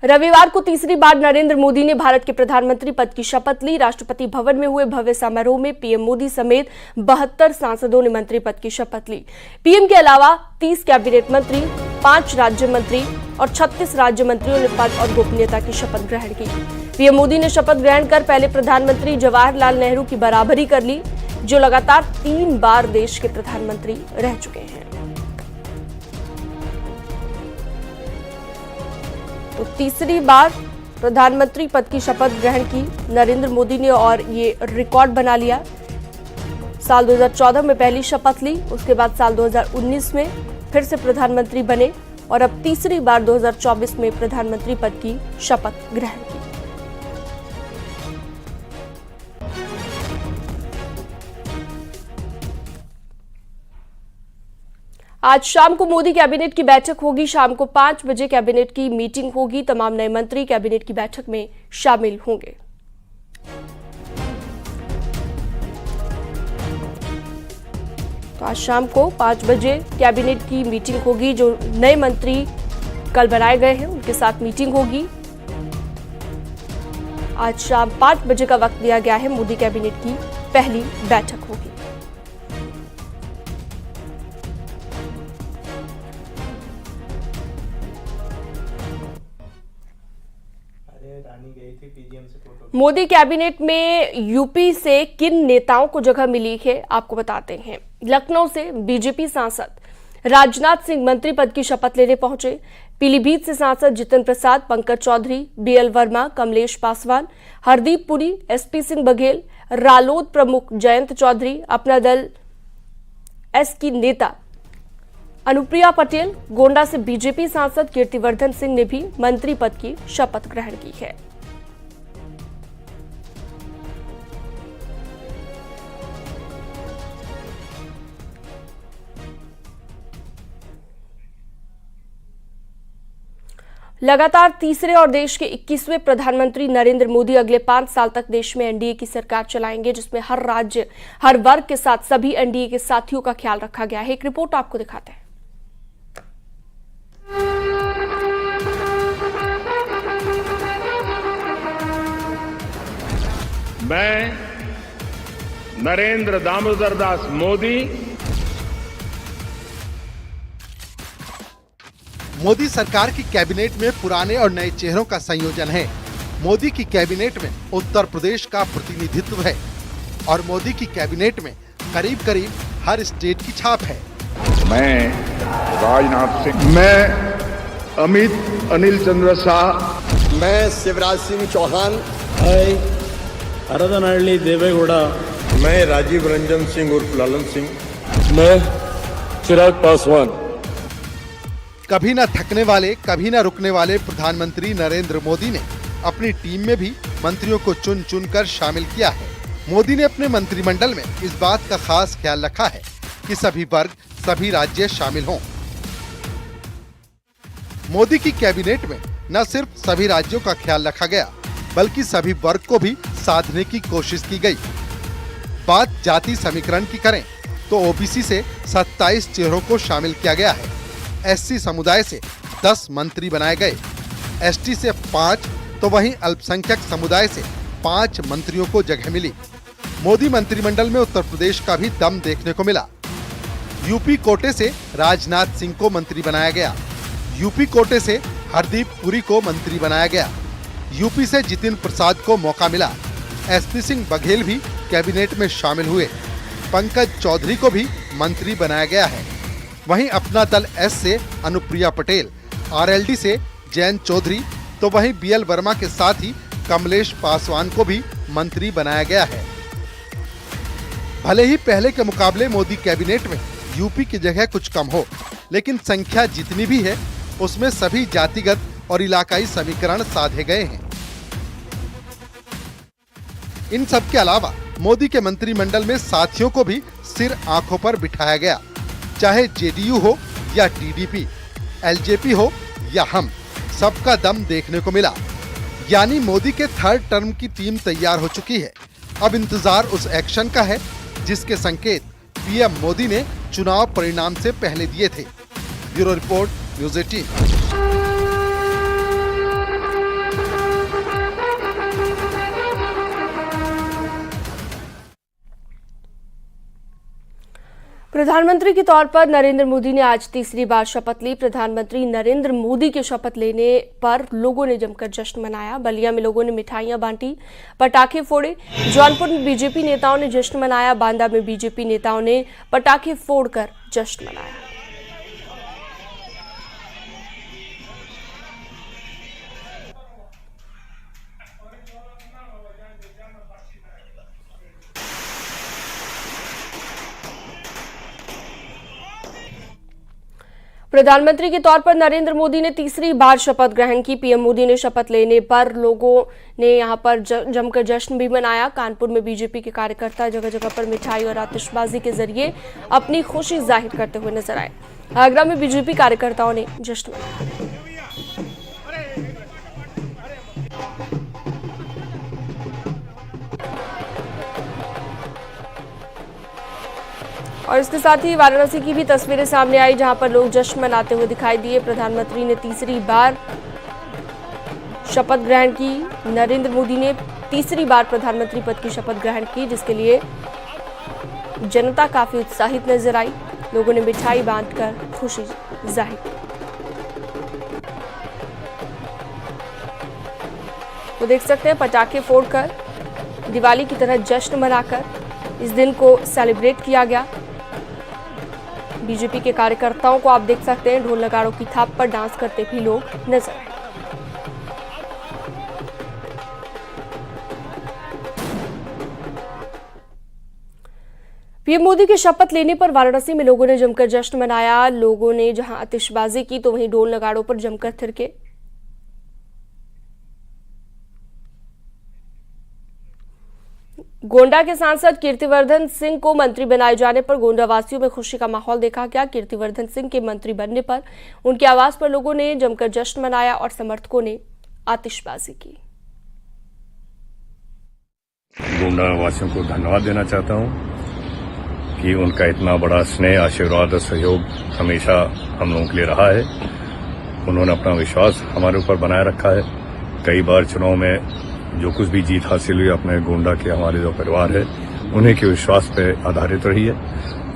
रविवार को तीसरी बार नरेंद्र मोदी ने भारत के प्रधानमंत्री पद की शपथ ली। राष्ट्रपति भवन में हुए भव्य समारोह में पीएम मोदी समेत 72 सांसदों ने मंत्री पद की शपथ ली। पीएम के अलावा 30 कैबिनेट मंत्री, 5 राज्य मंत्री और 36 राज्य मंत्रियों ने पद और गोपनीयता की शपथ ग्रहण की। पीएम मोदी ने शपथ ग्रहण कर पहले प्रधानमंत्री जवाहरलाल नेहरू की बराबरी कर ली, जो लगातार 3 बार देश के प्रधानमंत्री रह चुके हैं। तो तीसरी बार प्रधानमंत्री पद की शपथ ग्रहण की नरेंद्र मोदी ने और ये रिकॉर्ड बना लिया। साल 2014 में पहली शपथ ली, उसके बाद साल 2019 में फिर से प्रधानमंत्री बने और अब तीसरी बार 2024 में प्रधानमंत्री पद की शपथ ग्रहण की। आज शाम को मोदी कैबिनेट की बैठक होगी। शाम को 5 बजे कैबिनेट की मीटिंग होगी। तमाम नए मंत्री कैबिनेट की बैठक में शामिल होंगे। तो आज शाम को 5 बजे कैबिनेट की मीटिंग होगी। जो नए मंत्री कल बनाए गए हैं उनके साथ मीटिंग होगी। आज शाम 5 बजे का वक्त दिया गया है। मोदी कैबिनेट की पहली बैठक होगी। मोदी कैबिनेट में यूपी से किन नेताओं को जगह मिली है आपको बताते हैं। लखनऊ से बीजेपी सांसद राजनाथ सिंह मंत्री पद की शपथ लेने पहुंचे। पीलीभीत से सांसद जितिन प्रसाद, पंकज चौधरी, बीएल वर्मा, कमलेश पासवान, हरदीप पुरी, एसपी सिंह बघेल, रालोद प्रमुख जयंत चौधरी, अपना दल एस की नेता अनुप्रिया पटेल, गोंडा से बीजेपी सांसद कीर्तिवर्धन सिंह ने भी मंत्री पद की शपथ ग्रहण की है। लगातार तीसरे और देश के 21वें प्रधानमंत्री नरेंद्र मोदी अगले 5 साल तक देश में एनडीए की सरकार चलाएंगे, जिसमें हर राज्य, हर वर्ग के साथ सभी एनडीए के साथियों का ख्याल रखा गया है। एक रिपोर्ट आपको दिखाते हैं। मैं नरेंद्र दामोदर दास मोदी सरकार की कैबिनेट में पुराने और नए चेहरों का संयोजन है। मोदी की कैबिनेट में उत्तर प्रदेश का प्रतिनिधित्व है और मोदी की कैबिनेट में करीब करीब हर स्टेट की छाप है। मैं राजनाथ सिंह, मैं अमित अनिल चंद्र शाह, मैं शिवराज सिंह चौहान, हरदनहल्ली देवेगौड़ा, मैं राजीव रंजन सिंह उर्फ लालन सिंह, मैं चिराग पासवान। कभी न थकने वाले, कभी न रुकने वाले प्रधानमंत्री नरेंद्र मोदी ने अपनी टीम में भी मंत्रियों को चुन चुन कर शामिल किया है। मोदी ने अपने मंत्रिमंडल में इस बात का खास ख्याल रखा है कि सभी वर्ग, सभी राज्य शामिल हों। मोदी की कैबिनेट में न सिर्फ सभी राज्यों का ख्याल रखा गया, बल्कि सभी वर्ग को भी साधने की कोशिश की गई। बात जाति समीकरण की करें तो ओबीसी से 27 चेहरों को शामिल किया गया है। एससी समुदाय से 10 मंत्री बनाए गए, एसटी से 5, तो वहीं अल्पसंख्यक समुदाय से 5 मंत्रियों को जगह मिली। मोदी मंत्रिमंडल में उत्तर प्रदेश का भी दम देखने को मिला। यूपी कोटे से राजनाथ सिंह को मंत्री बनाया गया। यूपी कोटे से हरदीप पुरी को मंत्री बनाया गया। यूपी से जितिन प्रसाद को मौका मिला। एसपी सिंह बघेल भी कैबिनेट में शामिल हुए। पंकज चौधरी को भी मंत्री बनाया गया है। वहीं अपना दल एस से अनुप्रिया पटेल, आरएलडी से जयंत चौधरी, तो वहीं बीएल वर्मा के साथ ही कमलेश पासवान को भी मंत्री बनाया गया है। भले ही पहले के मुकाबले मोदी कैबिनेट में यूपी की जगह कुछ कम हो, लेकिन संख्या जितनी भी है उसमें सभी जातिगत और इलाकाई समीकरण साधे गए हैं। इन सब के अलावा मोदी के मंत्रिमंडल में साथियों को भी सिर आंखों पर बिठाया गया। चाहे जेडीयू हो या टीडीपी, एलजेपी हो या हम, सबका दम देखने को मिला। यानी मोदी के 3rd टर्म की टीम तैयार हो चुकी है। अब इंतजार उस एक्शन का है जिसके संकेत पीएम मोदी ने चुनाव परिणाम से पहले दिए थे। Bureau report, news 18। प्रधानमंत्री के तौर पर नरेंद्र मोदी ने आज तीसरी बार शपथ ली। प्रधानमंत्री नरेंद्र मोदी के शपथ लेने पर लोगों ने जमकर जश्न मनाया। बलिया में लोगों ने मिठाइयां बांटी, पटाखे फोड़े। जौनपुर में बीजेपी नेताओं ने जश्न मनाया। बांदा में बीजेपी नेताओं ने पटाखे फोड़कर जश्न मनाया। प्रधानमंत्री के तौर पर नरेंद्र मोदी ने तीसरी बार शपथ ग्रहण की। पीएम मोदी ने शपथ लेने पर लोगों ने यहां पर जमकर जश्न भी मनाया। कानपुर में बीजेपी के कार्यकर्ता जगह जगह पर मिठाई और आतिशबाजी के जरिए अपनी खुशी जाहिर करते हुए नजर आए। आगरा में बीजेपी कार्यकर्ताओं ने जश्न मनाया। और इसके साथ ही वाराणसी की भी तस्वीरें सामने आई, जहां पर लोग जश्न मनाते हुए दिखाई दिए। प्रधानमंत्री ने तीसरी बार शपथ ग्रहण की। नरेंद्र मोदी ने तीसरी बार प्रधानमंत्री पद की शपथ ग्रहण की, जिसके लिए जनता काफी उत्साहित नजर आई। लोगों ने मिठाई बांटकर खुशी जाहिर की। तो देख सकते हैं, पटाखे फोड़कर दिवाली की तरह जश्न मनाकर इस दिन को सेलिब्रेट किया गया। बीजेपी के कार्यकर्ताओं को आप देख सकते हैं, ढोल नगाड़ों की थाप पर डांस करते भी लोग नजर आए। पीएम मोदी के शपथ लेने पर वाराणसी में लोगों ने जमकर जश्न मनाया। लोगों ने जहां आतिशबाजी की तो वहीं ढोल नगाड़ों पर जमकर थिरके। गोंडा के सांसद कीर्तिवर्धन सिंह को मंत्री बनाए जाने पर गोंडा वासियों में खुशी का माहौल देखा गया। कीर्तिवर्धन सिंह के मंत्री बनने पर उनके आवास पर लोगों ने जमकर जश्न मनाया और समर्थकों ने आतिशबाजी की। गोंडा वासियों को धन्यवाद देना चाहता हूं कि उनका इतना बड़ा स्नेह, आशीर्वाद और सहयोग हमेशा हम लोगों के लिए रहा है। उन्होंने अपना विश्वास हमारे ऊपर बनाए रखा है। कई बार चुनाव में जो कुछ भी जीत हासिल हुई अपने गोंडा के हमारे जो परिवार है उन्हीं के विश्वास पे आधारित रही है।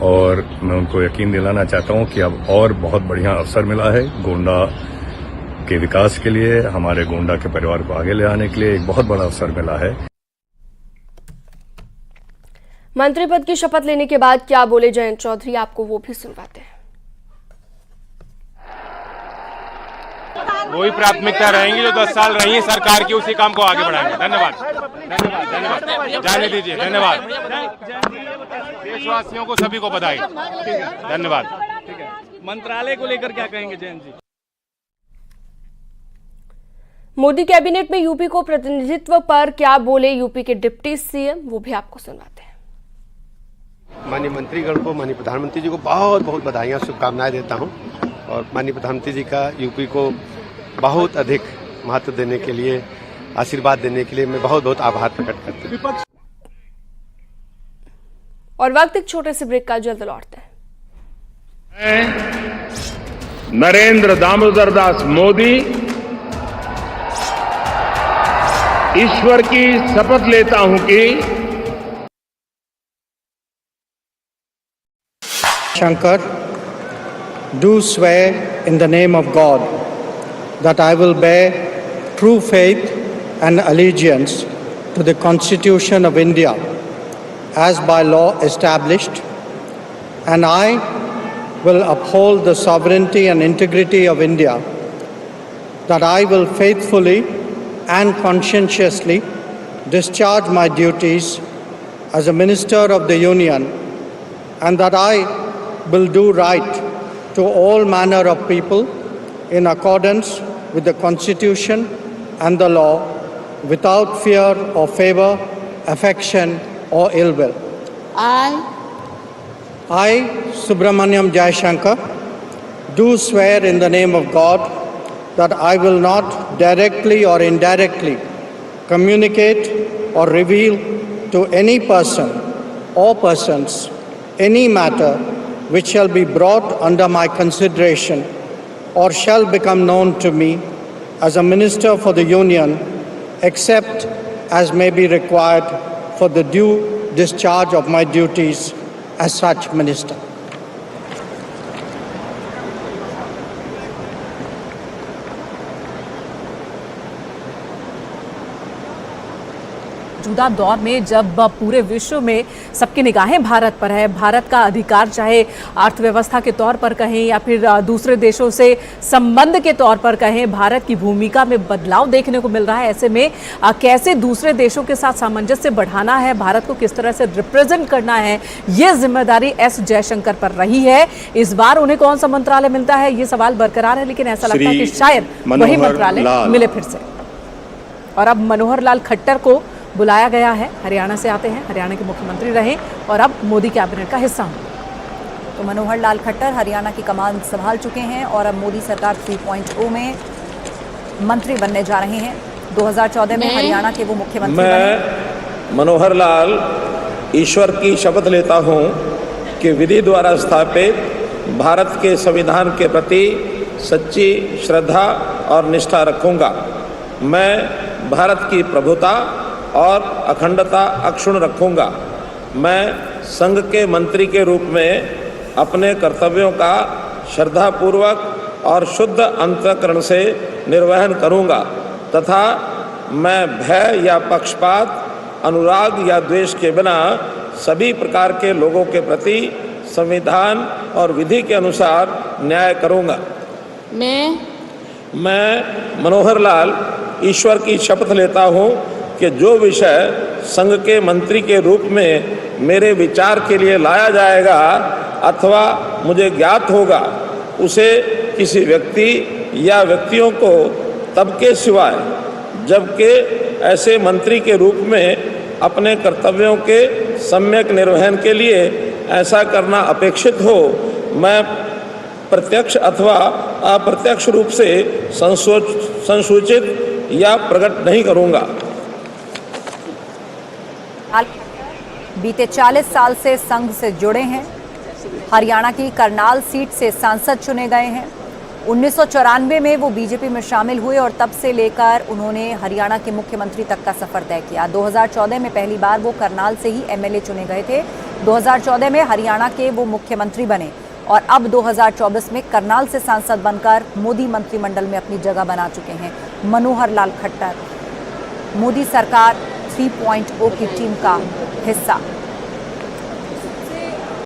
और मैं उनको यकीन दिलाना चाहता हूं कि अब और बहुत बढ़िया अवसर मिला है गोंडा के विकास के लिए, हमारे गोंडा के परिवार को आगे ले आने के लिए एक बहुत बड़ा अवसर मिला है। मंत्री पद की शपथ लेने के बाद क्या बोले जयंत चौधरी, आपको वो भी सुनवाते हैं। वही प्राथमिकता रहेंगी जो 10 साल रही है सरकार की, उसी काम को आगे बढ़ाएंगे। धन्यवाद, धन्यवाद, धन्यवाद। जाने दीजिए, धन्यवाद। देशवासियों को सभी को बधाई, धन्यवाद। मंत्रालय को लेकर क्या कहेंगे जयंत जी? मोदी कैबिनेट में यूपी को प्रतिनिधित्व पर क्या बोले यूपी के डिप्टी सीएम, वो भी आपको सुनवाते हैं। माननीय मंत्रीगण को, माननीय प्रधानमंत्री जी को बहुत बहुत बधाइयां, शुभकामनाएं देता हूं। और माननीय प्रधानमंत्री जी का यूपी को बहुत अधिक महत्व देने के लिए, आशीर्वाद देने के लिए मैं बहुत बहुत आभार प्रकट करता हूं। और वक्त एक छोटे से ब्रेक का, जल्द लौटते हैं। नरेंद्र दामोदर दास मोदी ईश्वर की शपथ लेता हूं कि Shankar, do swear in the name of God that I will bear true faith and allegiance to the Constitution of India as by law established, and I will uphold the sovereignty and integrity of India, that I will faithfully and conscientiously discharge my duties as a Minister of the Union, and that I will do right to all manner of people in accordance with the Constitution and the law, without fear or favor, affection or ill will. I, Subramaniam Jaishankar, do swear in the name of God that I will not directly or indirectly communicate or reveal to any person or persons any matter which shall be brought under my consideration or shall become known to me as a Minister for the Union, except as may be required for the due discharge of my duties as such Minister. मौजूदा दौर में जब पूरे विश्व में सबकी निगाहें भारत पर है, भारत का अधिकार चाहे अर्थव्यवस्था के तौर पर कहें या फिर दूसरे देशों से संबंध के तौर पर कहें, भारत की भूमिका में बदलाव देखने को मिल रहा है। ऐसे में कैसे दूसरे देशों के साथ सामंजस्य बढ़ाना है, भारत को किस तरह से रिप्रेजेंट करना है, ये जिम्मेदारी एस जयशंकर पर रही है। इस बार उन्हें कौन सा मंत्रालय मिलता है, ये सवाल बरकरार है, लेकिन ऐसा लगता है कि शायद वही मंत्रालय मिले फिर से। और अब मनोहर लाल खट्टर को बुलाया गया है, हरियाणा से आते हैं, हरियाणा के मुख्यमंत्री रहे और अब मोदी कैबिनेट का हिस्सा होंगे। तो मनोहर लाल खट्टर हरियाणा की कमान संभाल चुके हैं और अब मोदी सरकार 3.0 में मंत्री बनने जा रहे हैं। 2014 में हरियाणा के वो मुख्यमंत्री बने। मैं मनोहर लाल ईश्वर की शपथ लेता हूं कि विधि द्वारा स्थापित भारत के संविधान के प्रति सच्ची श्रद्धा और निष्ठा रखूंगा। मैं भारत की प्रभुता और अखंडता अक्षुण्ण रखूंगा। मैं संघ के मंत्री के रूप में अपने कर्तव्यों का श्रद्धापूर्वक और शुद्ध अंतःकरण से निर्वहन करूंगा तथा मैं भय या पक्षपात, अनुराग या द्वेष के बिना सभी प्रकार के लोगों के प्रति संविधान और विधि के अनुसार न्याय करूंगा। मैं मनोहर लाल ईश्वर की शपथ लेता हूं कि जो विषय संघ के मंत्री के रूप में मेरे विचार के लिए लाया जाएगा अथवा मुझे ज्ञात होगा, उसे किसी व्यक्ति या व्यक्तियों को तब के सिवाय जबकि ऐसे मंत्री के रूप में अपने कर्तव्यों के सम्यक निर्वहन के लिए ऐसा करना अपेक्षित हो, मैं प्रत्यक्ष अथवा अप्रत्यक्ष रूप से संसूचित या प्रकट नहीं करूंगा। बीते 40 साल से संघ से जुड़े हैं। हरियाणा की करनाल सीट से सांसद चुने गए हैं। 1994 में वो बीजेपी में शामिल हुए और तब से लेकर उन्होंने हरियाणा के मुख्यमंत्री तक का सफर तय किया। 2014 में पहली बार वो करनाल से ही एमएलए चुने गए थे। 2014 में हरियाणा के वो मुख्यमंत्री बने और अब 2024 में करनाल से सांसद बनकर मोदी मंत्रिमंडल में अपनी जगह बना चुके हैं। मनोहर लाल खट्टर मोदी सरकार 3.0 की टीम का हिस्सा।